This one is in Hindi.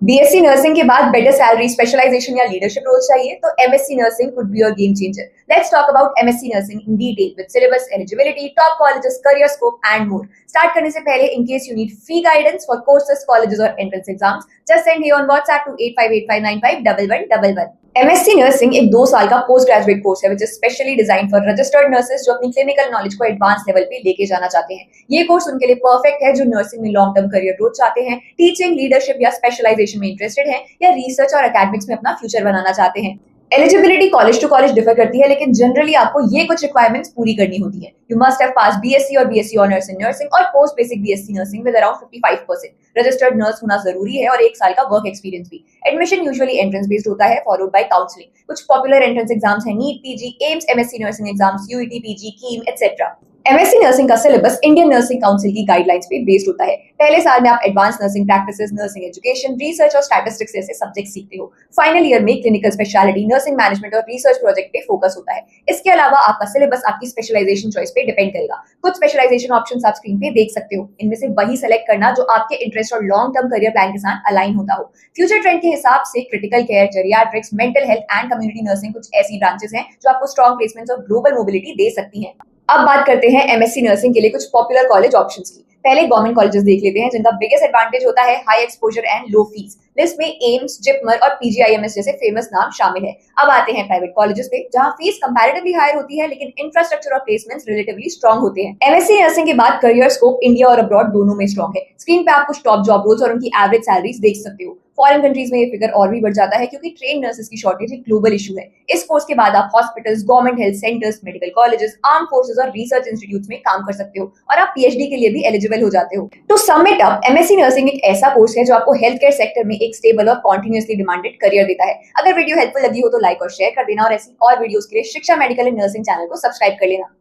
बीएससी नर्सिंग के बाद बेटर सैलरी, स्पेशलाइजेशन या लीडरशिप रोल चाहिए तो MSc nursing could be your game changer. Let's talk about MSc nursing in detail with syllabus, eligibility, top colleges, career scope and more. Start करने से पहले, in case you need free guidance for courses, colleges और entrance exams, just send here on WhatsApp to 8585951111। MSc nursing एक 2 साल का पोस्ट ग्रेजुएट कोर्स है which is specially design for registered nurses जो अपनी क्लिनिकल नॉलेज को एडवांस लेवल पे लेके जाना चाहते हैं। ये कोर्स उनके लिए परफेक्ट है जो नर्सिंग में लॉन्ग टर्म करियर ग्रोथ चाहते हैं, टीचिंग, लीडरशिप या स्पेशलाइजेशन में इंटरेस्टेड हैं, या रिसर्च और एकेडमिक्स में अपना फ्यूचर बनाना चाहते हैं। Eligibility college to college differ करती है, लेकिन जनरली आपको ये कुछ रिक्वायरमेंट्स पूरी करनी होती है। You must have pass BSc और बीएससी ऑनर्स इन नर्सिंग और post basic BSc nursing with around 55%। Registered nurse होना जरूरी है और 1 साल का वर्क एक्सपीरियंस भी। एडमिशन यूजुअली एंट्रेंस बेस्ड होता है, फॉलोड बाय काउंसलिंग। कुछ पॉपुलर एंट्रेंस एग्जाम्स हैं NEET, PG, AIIMS, MSc nursing exams, UET, PG, KEAM etcetera. MSc nursing का सिलेबस इंडियन नर्सिंग काउंसिल की गाइडलाइंस पे बेस्ड होता है। पहले साल में आप advance nursing practices, nursing education, research और स्टैटिस्टिक्स जैसे सब्जेक्ट सीखते हो। फाइनल ईयर में क्लिनिकल स्पेशलिटी, नर्सिंग मैनेजमेंट और रिसर्च प्रोजेक्ट पे फोकस होता है। इसके अलावा आपका सिलेबस आपकी स्पेशलाइजेशन चॉइस पे डिपेंड करेगा। कुछ स्पेशलाइजेशन ऑप्शंस आप स्क्रीन पे देख सकते हो। इनमें से वही सेलेक्ट करना जो आपके इंटरेस्ट और लॉन्ग टर्म करियर प्लान के साथ अलाइन होता हो। फ्यूचर ट्रेंड के हिसाब से critical care, geriatrics, mental health and community nursing कुछ ऐसी ब्रांचेस हैं जो आपको स्ट्रॉन्ग प्लेसमेंट्स और ग्लोबल मोबिलिटी दे सकती हैं। अब बात करते हैं एमएससी नर्सिंग के लिए कुछ पॉपुलर कॉलेज ऑप्शंस की। पहले गवर्नमेंट कॉलेजेस देख लेते हैं जिनका बिगेस्ट एडवांटेज होता है high exposure and low fees. List में एम्स, जिपमर और पीजीआईएमएस जैसे फेमस नाम शामिल है। अब आते हैं प्राइवेट कॉलेजेस पे जहां फीस कंपैरेटिवली हायर होती है लेकिन इंफ्रास्ट्रक्चर और प्लेसमेंट्स रिलेटिवली स्ट्रॉन्ग होते हैं। एमएससी नर्सिंग के बाद करियर स्कोप इंडिया और अब्रॉड दोनों में स्ट्रॉन्ग है। स्क्रीन पे आप कुछ टॉप जॉब रोल्स और उनकी एवरेज सैलरीज देख सकते हो। फॉरेन कंट्रीज में ये फिगर और भी बढ़ जाता है क्योंकि ट्रेन नर्सेस की शॉर्टेज एक ग्लोबल इशू है। इस कोर्स के बाद आप hospitals, government health centres, medical colleges, arm forces और रिसर्च इंस्टीट्यूट्स में काम कर सकते हो और आप पीएचडी के लिए भी एलिजिबल हो जाते हो। तो सम इट अप, एमएससी नर्सिंग एक ऐसा कोर्स है जो आपको हेल्थ केयर सेक्टर में एक स्टेबल और कॉन्टिन्यूअसली डिमांडेड करियर देता है। अगर वीडियो हेल्पफुल लगी हो तो लाइक और शेयर कर देना और ऐसी और वीडियोस के लिए शिक्षा मेडिकल एंड नर्सिंग चैनल को सब्सक्राइब कर लेना।